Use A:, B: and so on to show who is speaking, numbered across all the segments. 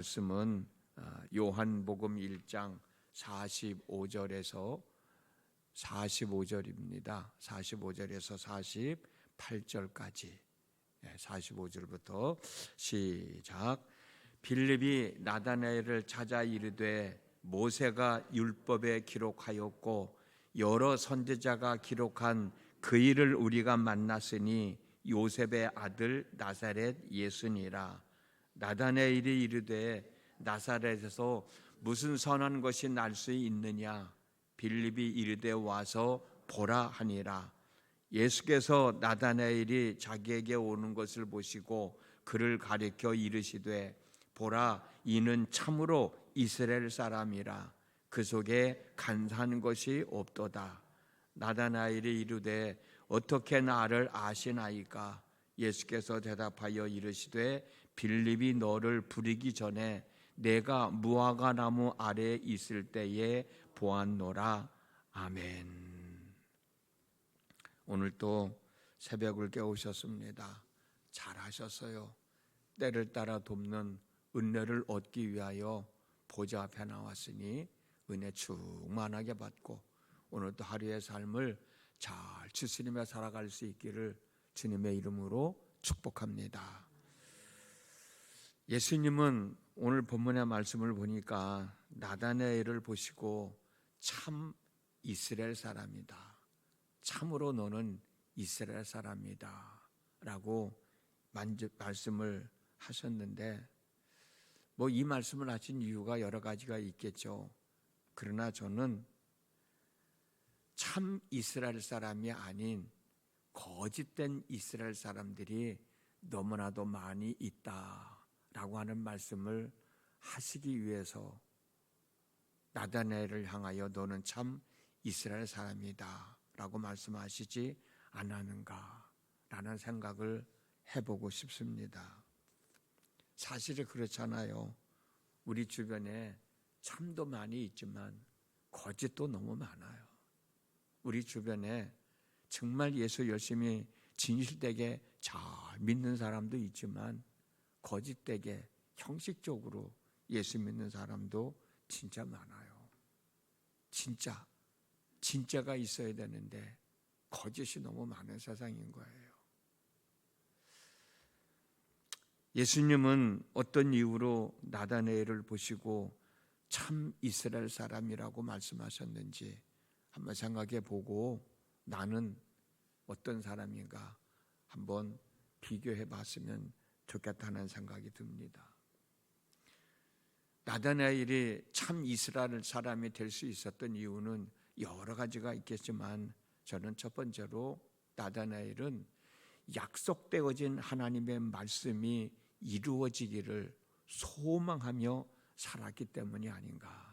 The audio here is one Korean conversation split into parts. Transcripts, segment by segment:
A: 말씀은 요한복음 1장 45절에서 45절입니다. 45절에서 48절까지 45절부터 시작. 빌립이 나다나엘을 찾아 이르되 모세가 율법에 기록하였고 여러 선지자가 기록한 그 일을 우리가 만났으니 요셉의 아들 나사렛 예수니라. 나다나엘이 이르되 나사렛에서 무슨 선한 것이 날 수 있느냐? 빌립이 이르되 와서 보라 하니라. 예수께서 나다나엘이 자기에게 오는 것을 보시고 그를 가리켜 이르시되 보라, 이는 참으로 이스라엘 사람이라. 그 속에 간사한 것이 없도다. 나다나엘이 이르되 어떻게 나를 아시나이까? 예수께서 대답하여 이르시되 빌립이 너를 부리기 전에 내가 무화과 나무 아래에 있을 때에 보았노라. 아멘. 오늘 또 새벽을 깨우셨습니다. 잘하셨어요. 때를 따라 돕는 은혜를 얻기 위하여 보좌 앞에 나왔으니 은혜 충만하게 받고 오늘도 하루의 삶을 잘 추스리며 살아갈 수 있기를 주님의 이름으로 축복합니다. 예수님은 오늘 본문의 말씀을 보니까 나다나엘을 보시고 참 이스라엘 사람이다. 참으로 너는 이스라엘 사람이다 라고 말씀을 하셨는데 이 말씀을 하신 이유가 여러 가지가 있겠죠. 그러나 저는 참 이스라엘 사람이 아닌 거짓된 이스라엘 사람들이 너무나도 많이 있다라고 하는 말씀을 하시기 위해서 나다나엘을 향하여 너는 참 이스라엘 사람이다 라고 말씀하시지 않았는가라는 생각을 해보고 싶습니다. 사실은 그렇잖아요. 우리 주변에 참도 많이 있지만 거짓도 너무 많아요. 우리 주변에 정말 예수 열심히 진실되게 잘 믿는 사람도 있지만 거짓되게 형식적으로 예수 믿는 사람도 진짜 많아요. 진짜가 있어야 되는데 거짓이 너무 많은 세상인 거예요. 예수님은 어떤 이유로 나다나엘을 보시고 참 이스라엘 사람이라고 말씀하셨는지 한번 생각해 보고 나는 어떤 사람인가 한번 비교해 봤으면 좋겠다는 생각이 듭니다. 나다나엘이 참 이스라엘 사람이 될 수 있었던 이유는 여러 가지가 있겠지만 저는 첫 번째로 나다나엘은 약속되어진 하나님의 말씀이 이루어지기를 소망하며 살았기 때문이 아닌가.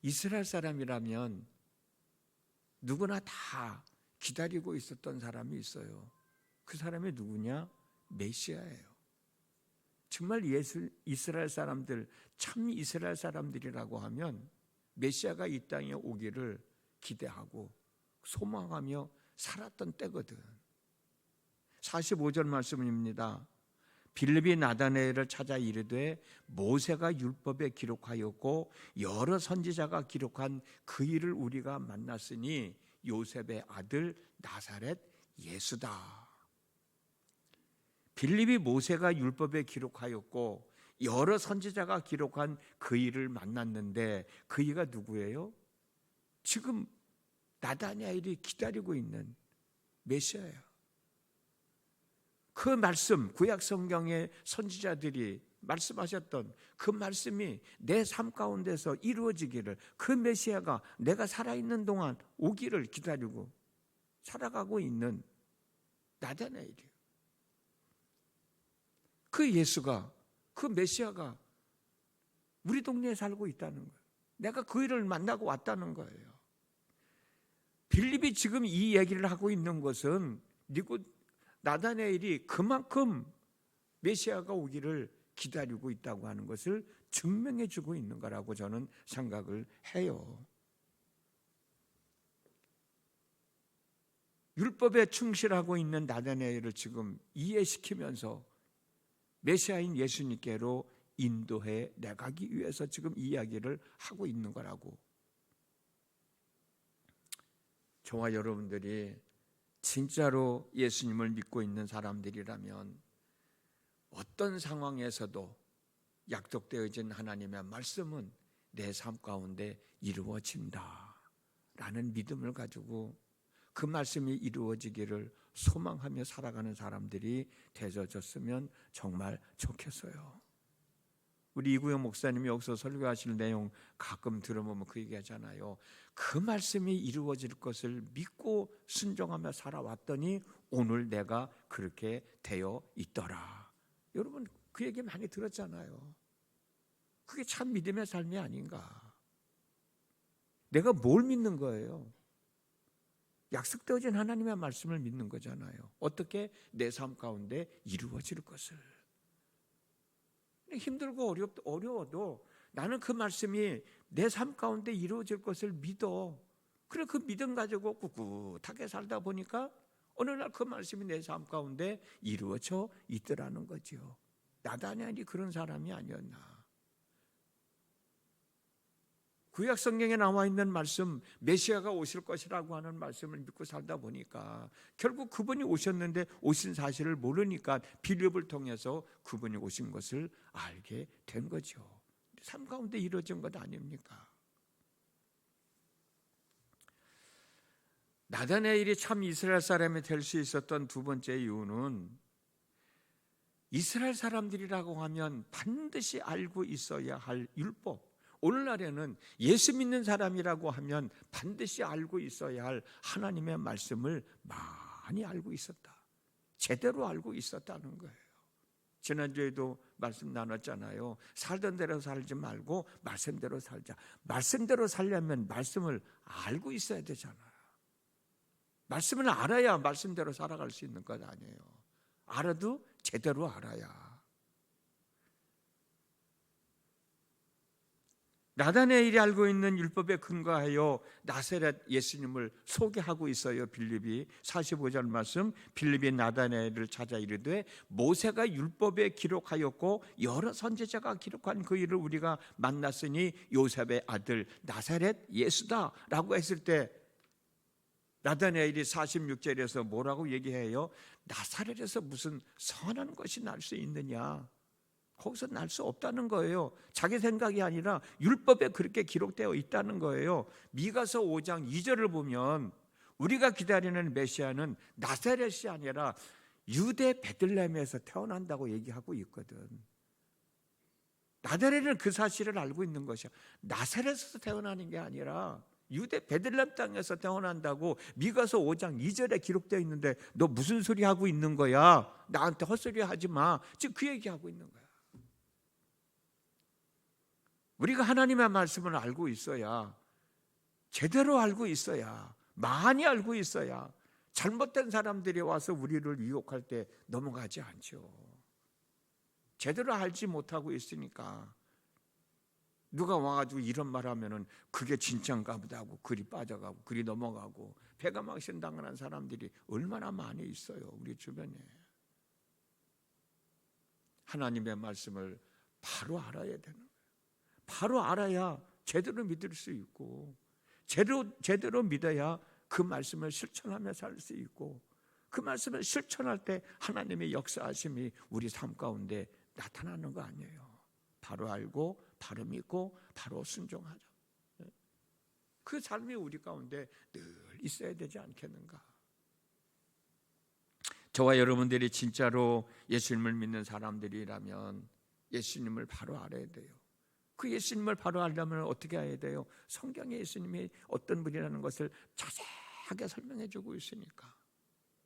A: 이스라엘 사람이라면 누구나 다 기다리고 있었던 사람이 있어요. 그 사람이 누구냐? 메시아예요. 정말 이스라엘 사람들, 참 이스라엘 사람들이라고 하면 메시아가 이 땅에 오기를 기대하고 소망하며 살았던 때거든. 45절 말씀입니다. 빌립이 나다나엘을 찾아 이르되 모세가 율법에 기록하였고 여러 선지자가 기록한 그 일을 우리가 만났으니 요셉의 아들 나사렛 예수다. 빌립이 모세가 율법에 기록하였고 여러 선지자가 기록한 그 일을 만났는데 그 이가 누구예요? 지금 나다나엘이 기다리고 있는 메시아예요. 그 말씀, 구약 성경의 선지자들이 말씀하셨던 그 말씀이 내 삶 가운데서 이루어지기를, 그 메시아가 내가 살아있는 동안 오기를 기다리고 살아가고 있는 나다나엘이에요. 그 예수가, 그 메시아가 우리 동네에 살고 있다는 거예요. 내가 그 일을 만나고 왔다는 거예요. 빌립이 지금 이 얘기를 하고 있는 것은 나다나엘이 그만큼 메시아가 오기를 기다리고 있다고 하는 것을 증명해 주고 있는 거라고 저는 생각을 해요. 율법에 충실하고 있는 나다나엘을 지금 이해시키면서 메시아인 예수님께로 인도해 나가기 위해서 지금 이야기를 하고 있는 거라고. 저와 여러분들이 진짜로 예수님을 믿고 있는 사람들이라면 어떤 상황에서도 약속되어진 하나님의 말씀은 내 삶 가운데 이루어진다 라는 믿음을 가지고 그 말씀이 이루어지기를 소망하며 살아가는 사람들이 되어졌으면 정말 좋겠어요. 우리 이구영 목사님이 여기서 설교하실 내용 가끔 들어보면 그 얘기하잖아요. 그 말씀이 이루어질 것을 믿고 순종하며 살아왔더니 오늘 내가 그렇게 되어 있더라. 여러분 그 얘기 많이 들었잖아요. 그게 참 믿음의 삶이 아닌가. 내가 뭘 믿는 거예요? 약속되어진 하나님의 말씀을 믿는 거잖아요. 어떻게? 내 삶 가운데 이루어질 것을. 힘들고 어려워도 나는 그 말씀이 내 삶 가운데 이루어질 것을 믿어. 그래 그 믿음 가지고 꿋꿋하게 살다 보니까 어느 날 그 말씀이 내 삶 가운데 이루어져 있더라는 거죠. 나다니엘이 그런 사람이 아니었나. 구약 성경에 나와 있는 말씀, 메시아가 오실 것이라고 하는 말씀을 믿고 살다 보니까 결국 그분이 오셨는데 오신 사실을 모르니까 빌립을 통해서 그분이 오신 것을 알게 된 거죠. 삶 가운데 이루어진 것 아닙니까? 나다나엘이 참 이스라엘 사람이 될 수 있었던 두 번째 이유는 이스라엘 사람들이라고 하면 반드시 알고 있어야 할 율법, 오늘날에는 예수 믿는 사람이라고 하면 반드시 알고 있어야 할 하나님의 말씀을 많이 알고 있었다. 제대로 알고 있었다는 거예요. 지난주에도 말씀 나눴잖아요. 살던 대로 살지 말고 말씀대로 살자. 말씀대로 살려면 말씀을 알고 있어야 되잖아요. 말씀을 알아야 말씀대로 살아갈 수 있는 것 아니에요. 알아도 제대로 알아야. 나다나엘이 알고 있는 율법에 근거하여 나사렛 예수님을 소개하고 있어요. 빌립이 45절 말씀, 빌립이 나다나엘을 찾아 이르되 모세가 율법에 기록하였고 여러 선지자가 기록한 그 일을 우리가 만났으니 요셉의 아들 나사렛 예수다 라고 했을 때 나다나엘이 46절에서 뭐라고 얘기해요? 나사렛에서 무슨 선한 것이 날 수 있느냐? 거기서 날 수 없다는 거예요. 자기 생각이 아니라 율법에 그렇게 기록되어 있다는 거예요. 미가서 5장 2절을 보면 우리가 기다리는 메시아는 나사렛이 아니라 유대 베들레헴에서 태어난다고 얘기하고 있거든. 나다나엘은 그 사실을 알고 있는 것이야. 나사렛에서 태어나는 게 아니라 유대 베들레헴 땅에서 태어난다고 미가서 5장 2절에 기록되어 있는데 너 무슨 소리 하고 있는 거야? 나한테 헛소리 하지 마. 지금 그 얘기하고 있는 거야. 우리가 하나님의 말씀을 알고 있어야, 제대로 알고 있어야, 많이 알고 있어야 잘못된 사람들이 와서 우리를 유혹할 때 넘어가지 않죠. 제대로 알지 못하고 있으니까 누가 와가지고 이런 말 하면은 그게 진짜인가 보다 하고 그리 빠져가고 그리 넘어가고 배가 망신당하는 사람들이 얼마나 많이 있어요. 우리 주변에. 하나님의 말씀을 바로 알아야 되는 거예요. 바로 알아야 제대로 믿을 수 있고 제대로 믿어야 그 말씀을 실천하며 살 수 있고 그 말씀을 실천할 때 하나님의 역사하심이 우리 삶 가운데 나타나는 거 아니에요. 바로 알고 바로 믿고 바로 순종하자. 그 삶이 우리 가운데 늘 있어야 되지 않겠는가. 저와 여러분들이 진짜로 예수님을 믿는 사람들이라면 예수님을 바로 알아야 돼요. 그 예수님을 바로 알려면 어떻게 해야 돼요? 성경에 예수님이 어떤 분이라는 것을 자세하게 설명해 주고 있으니까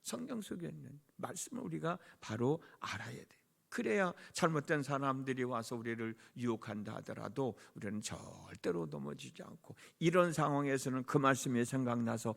A: 성경 속에 있는 말씀을 우리가 바로 알아야 돼요. 그래야 잘못된 사람들이 와서 우리를 유혹한다 하더라도 우리는 절대로 넘어지지 않고 이런 상황에서는 그 말씀이 생각나서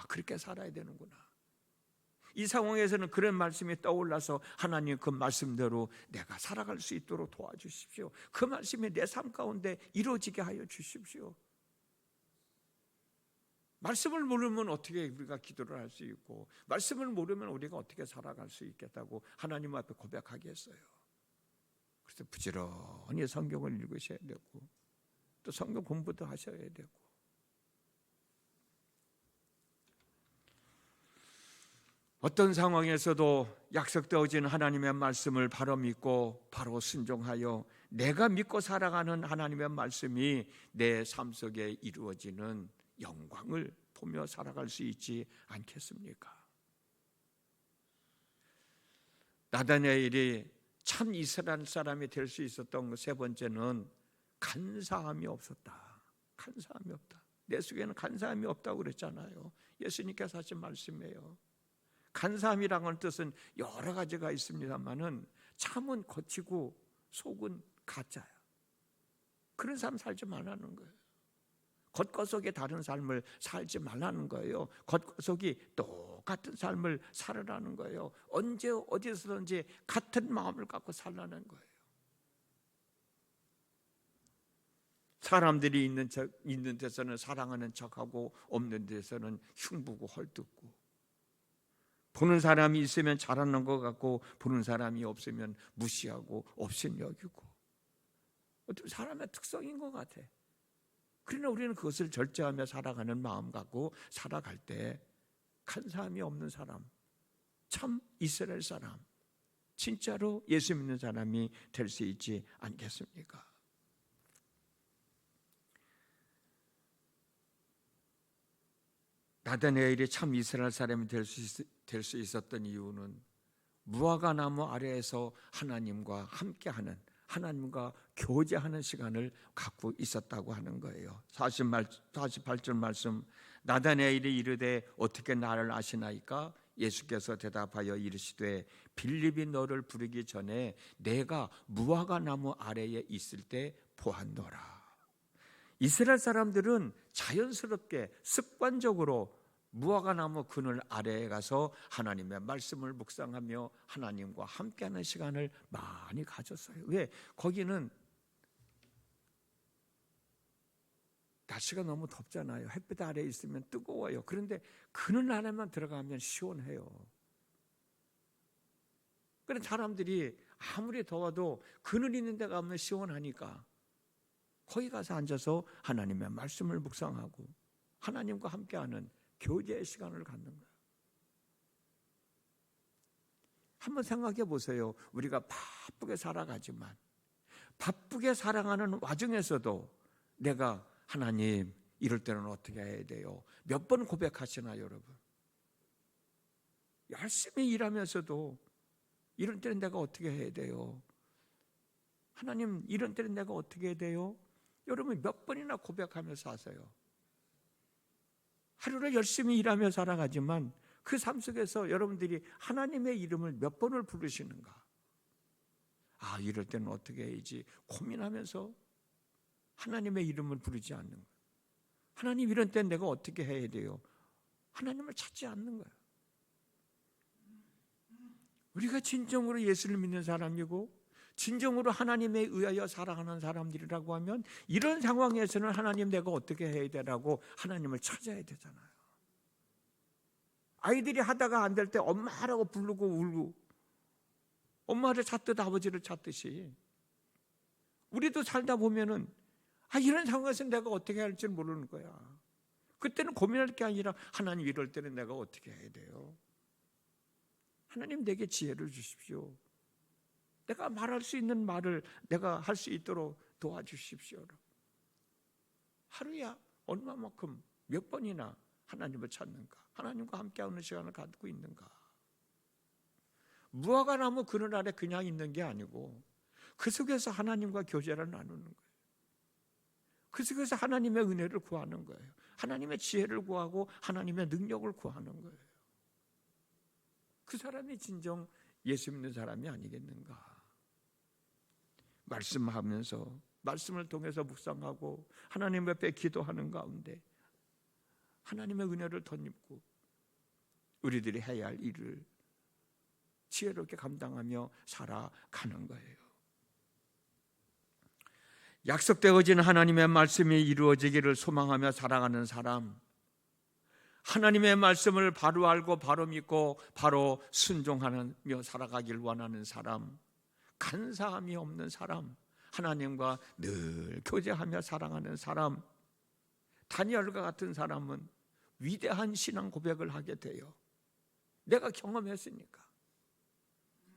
A: 그렇게 살아야 되는구나. 이 상황에서는 그런 말씀이 떠올라서 하나님 그 말씀대로 내가 살아갈 수 있도록 도와주십시오. 그 말씀이 내 삶 가운데 이루어지게 하여 주십시오. 말씀을 모르면 어떻게 우리가 기도를 할 수 있고 말씀을 모르면 우리가 어떻게 살아갈 수 있겠다고 하나님 앞에 고백하겠어요. 그래서 부지런히 성경을 읽으셔야 되고 또 성경 공부도 하셔야 되고 어떤 상황에서도 약속되어진 하나님의 말씀을 바로 믿고 바로 순종하여 내가 믿고 살아가는 하나님의 말씀이 내 삶 속에 이루어지는 영광을 보며 살아갈 수 있지 않겠습니까? 나다니엘이 참 이스라엘 사람이 될 수 있었던 세 번째는 간사함이 없었다. 간사함이 없다. 내 속에는 간사함이 없다고 그랬잖아요. 예수님께서 하신 말씀이에요. 간사함이라는 뜻은 여러 가지가 있습니다만은 참은 거치고 속은 가짜야. 그런 삶 살지 말라는 거예요. 겉과속에 다른 삶을 살지 말라는 거예요. 겉과속이 똑같은 삶을 살으라는 거예요. 언제 어디서든지 같은 마음을 갖고 살라는 거예요. 사람들이 있는 데서는 사랑하는 척하고 없는 데서는 흉보고 헐뜯고 보는 사람이 있으면 잘하는 것 같고 보는 사람이 없으면 무시하고 업신여기고 어떤 사람의 특성인 것 같아. 그러나 우리는 그것을 절제하며 살아가는 마음 갖고 살아갈 때 간사함이 없는 사람, 참 이스라엘 사람, 진짜로 예수 믿는 사람이 될 수 있지 않겠습니까? 나다니엘이 참 이스라엘 사람이 될 수 있었던 이유는 무화과 나무 아래에서 하나님과 함께하는, 하나님과 교제하는 시간을 갖고 있었다고 하는 거예요. 48절 말씀, 나다니엘이 이르되 어떻게 나를 아시나이까? 예수께서 대답하여 이르시되 빌립이 너를 부르기 전에 내가 무화과 나무 아래에 있을 때 보았노라. 이스라엘 사람들은 자연스럽게 습관적으로 무화과 나무 그늘 아래에 가서 하나님의 말씀을 묵상하며 하나님과 함께하는 시간을 많이 가졌어요. 왜? 거기는 날씨가 너무 덥잖아요. 햇빛 아래에 있으면 뜨거워요. 그런데 그늘 안에만 들어가면 시원해요. 그런데 사람들이 아무리 더워도 그늘 있는 데 가면 시원하니까 거기 가서 앉아서 하나님의 말씀을 묵상하고 하나님과 함께하는 교제의 시간을 갖는 거예요. 한번 생각해 보세요. 우리가 바쁘게 살아가지만 바쁘게 살아가는 와중에서도 내가 하나님 이럴 때는 어떻게 해야 돼요? 몇 번 고백하시나요, 여러분? 열심히 일하면서도 이럴 때는 내가 어떻게 해야 돼요? 하나님 이런 때는 내가 어떻게 해야 돼요? 여러분 몇 번이나 고백하면서 하세요. 하루를 열심히 일하며 살아가지만 그 삶 속에서 여러분들이 하나님의 이름을 몇 번을 부르시는가? 아, 이럴 때는 어떻게 해야지 고민하면서 하나님의 이름을 부르지 않는 거예요. 하나님 이런 때는 내가 어떻게 해야 돼요? 하나님을 찾지 않는 거예요. 우리가 진정으로 예수를 믿는 사람이고 진정으로 하나님에 의하여 살아가는 사람들이라고 하면 이런 상황에서는 하나님 내가 어떻게 해야 되라고 하나님을 찾아야 되잖아요. 아이들이 하다가 안 될 때 엄마라고 부르고 울고 엄마를 찾듯 아버지를 찾듯이 우리도 살다 보면은 이런 상황에서 내가 어떻게 할지 모르는 거야. 그때는 고민할 게 아니라 하나님 이럴 때는 내가 어떻게 해야 돼요? 하나님 내게 지혜를 주십시오. 내가 말할 수 있는 말을 내가 할 수 있도록 도와주십시오. 하루야 얼마만큼 몇 번이나 하나님을 찾는가? 하나님과 함께하는 시간을 갖고 있는가? 무화과 나무 그늘 아래 그냥 있는 게 아니고 그 속에서 하나님과 교제를 나누는 거예요. 그 속에서 하나님의 은혜를 구하는 거예요. 하나님의 지혜를 구하고 하나님의 능력을 구하는 거예요. 그 사람이 진정 예수 믿는 사람이 아니겠는가? 말씀하면서 말씀을 통해서 묵상하고 하나님 앞에 기도하는 가운데 하나님의 은혜를 덧입고 우리들이 해야 할 일을 지혜롭게 감당하며 살아가는 거예요. 약속되어진 하나님의 말씀이 이루어지기를 소망하며 살아가는 사람, 하나님의 말씀을 바로 알고 바로 믿고 바로 순종하며 살아가길 원하는 사람, 간사함이 없는 사람, 하나님과 늘 교제하며 사랑하는 사람, 다니엘과 같은 사람은 위대한 신앙 고백을 하게 돼요. 내가 경험했으니까.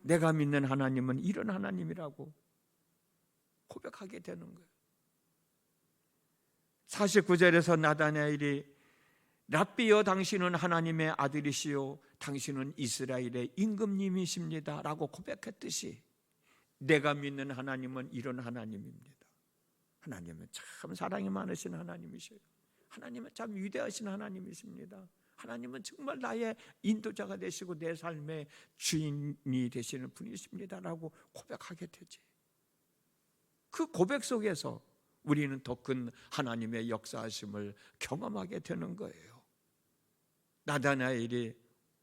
A: 내가 믿는 하나님은 이런 하나님이라고 고백하게 되는 거예요. 49절에서 나다나엘이 랍비여, 당신은 하나님의 아들이시요 당신은 이스라엘의 임금님이십니다 라고 고백했듯이 내가 믿는 하나님은 이런 하나님입니다. 하나님은 참 사랑이 많으신 하나님이셔요. 하나님은 참 위대하신 하나님이십니다. 하나님은 정말 나의 인도자가 되시고 내 삶의 주인이 되시는 분이십니다 라고 고백하게 되지. 그 고백 속에서 우리는 더 큰 하나님의 역사하심을 경험하게 되는 거예요. 나다나엘이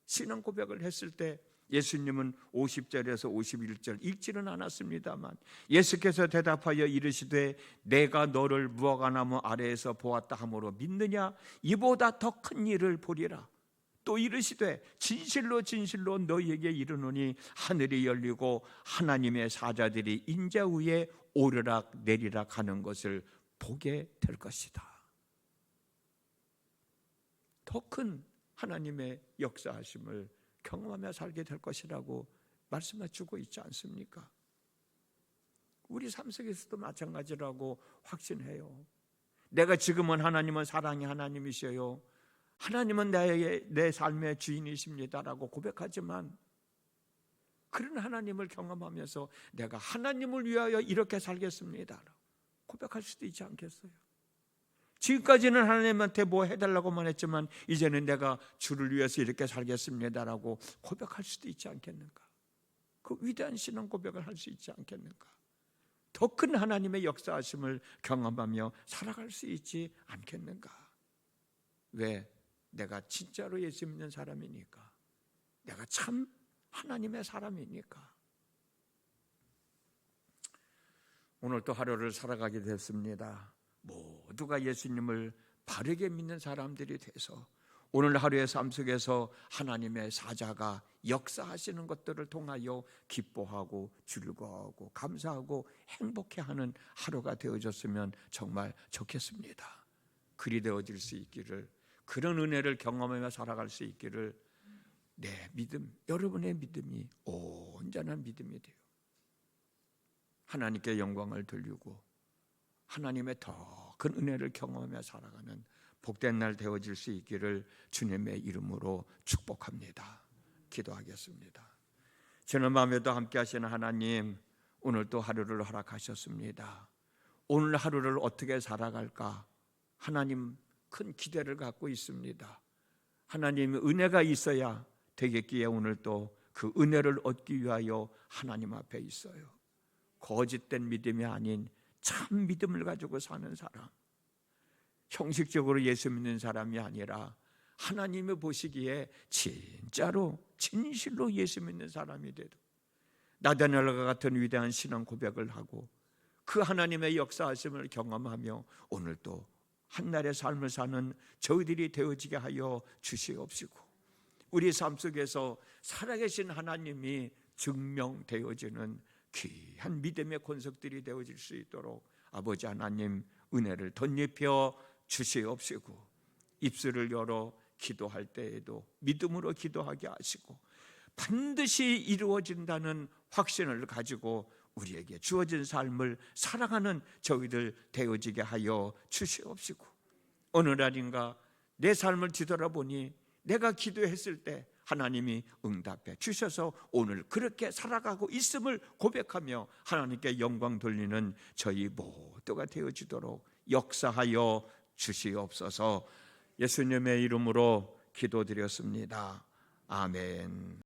A: 신앙 고백을 했을 때 예수님은 50절에서 51절 읽지는 않았습니다만 예수께서 대답하여 이르시되 내가 너를 무화과나무 아래에서 보았다 하므로 믿느냐? 이보다 더 큰 일을 보리라. 또 이르시되 진실로 진실로 너희에게 이르노니 하늘이 열리고 하나님의 사자들이 인자 위에 오르락 내리락 하는 것을 보게 될 것이다. 더 큰 하나님의 역사하심을 경험하며 살게 될 것이라고 말씀해 주고 있지 않습니까? 우리 삶 속에서도 마찬가지라고 확신해요. 내가 지금은 하나님은 사랑의 하나님이셔요, 하나님은 내 삶의 주인이십니다라고 고백하지만 그런 하나님을 경험하면서 내가 하나님을 위하여 이렇게 살겠습니다 고백할 수도 있지 않겠어요? 지금까지는 하나님한테 뭐 해달라고만 했지만 이제는 내가 주를 위해서 이렇게 살겠습니다라고 고백할 수도 있지 않겠는가? 그 위대한 신앙 고백을 할 수 있지 않겠는가? 더 큰 하나님의 역사하심을 경험하며 살아갈 수 있지 않겠는가? 왜? 내가 진짜로 예수 믿는 사람이니까. 내가 참 하나님의 사람이니까. 오늘 또 하루를 살아가게 됐습니다. 모두가 예수님을 바르게 믿는 사람들이 돼서 오늘 하루의 삶 속에서 하나님의 사자가 역사하시는 것들을 통하여 기뻐하고 즐거워하고 감사하고 행복해하는 하루가 되어졌으면 정말 좋겠습니다. 그리 되어질 수 있기를, 그런 은혜를 경험하며 살아갈 수 있기를 내 믿음, 여러분의 믿음이 온전한 믿음이 돼요. 하나님께 영광을 돌리고 하나님의 더 큰 은혜를 경험하며 살아가는 복된 날 되어질 수 있기를 주님의 이름으로 축복합니다. 기도하겠습니다. 저는 마음에도 함께 하시는 하나님, 오늘 또 하루를 허락하셨습니다. 오늘 하루를 어떻게 살아갈까? 하나님 큰 기대를 갖고 있습니다. 하나님의 은혜가 있어야 되겠기에 오늘 또 그 은혜를 얻기 위하여 하나님 앞에 있어요. 거짓된 믿음이 아닌 참 믿음을 가지고 사는 사람, 형식적으로 예수 믿는 사람이 아니라 하나님이 보시기에 진짜로 진실로 예수 믿는 사람이 되도 나다나엘과 같은 위대한 신앙 고백을 하고 그 하나님의 역사하심을 경험하며 오늘 또 한날의 삶을 사는 저희들이 되어지게 하여 주시옵시고 우리 삶 속에서 살아계신 하나님이 증명되어지는 귀한 믿음의 권속들이 되어질 수 있도록 아버지 하나님 은혜를 덧입혀 주시옵시고 입술을 열어 기도할 때에도 믿음으로 기도하게 하시고 반드시 이루어진다는 확신을 가지고 우리에게 주어진 삶을 살아가는 저희들 되어지게 하여 주시옵시고 어느 날인가 내 삶을 뒤돌아보니 내가 기도했을 때 하나님이 응답해 주셔서 오늘 그렇게 살아가고 있음을 고백하며 하나님께 영광 돌리는 저희 모두가 되어지도록 역사하여 주시옵소서. 예수님의 이름으로 기도드렸습니다. 아멘.